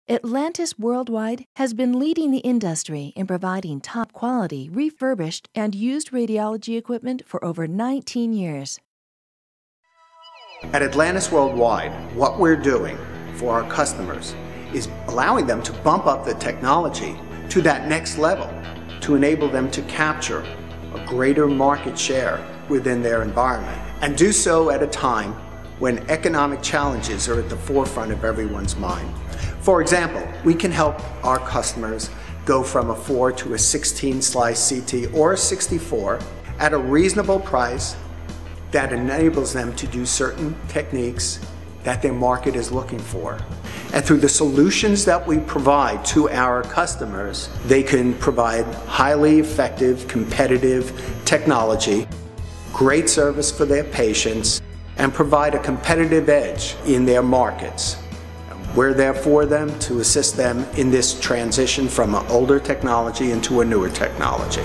Atlantis Worldwide has been leading the industry in providing top-quality, refurbished, and used radiology equipment for over 19 years. At Atlantis Worldwide, what we're doing for our customers is allowing them to bump up the technology to that next level to enable them to capture a greater market share within their environment, and do so at a time when economic challenges are at the forefront of everyone's mind. For example, we can help our customers go from a 4 to a 16 slice CT or a 64 at a reasonable price that enables them to do certain techniques that their market is looking for. And through the solutions that we provide to our customers, they can provide highly effective, competitive technology, great service for their patients, and provide a competitive edge in their markets. We're there for them to assist them in this transition from an older technology into a newer technology.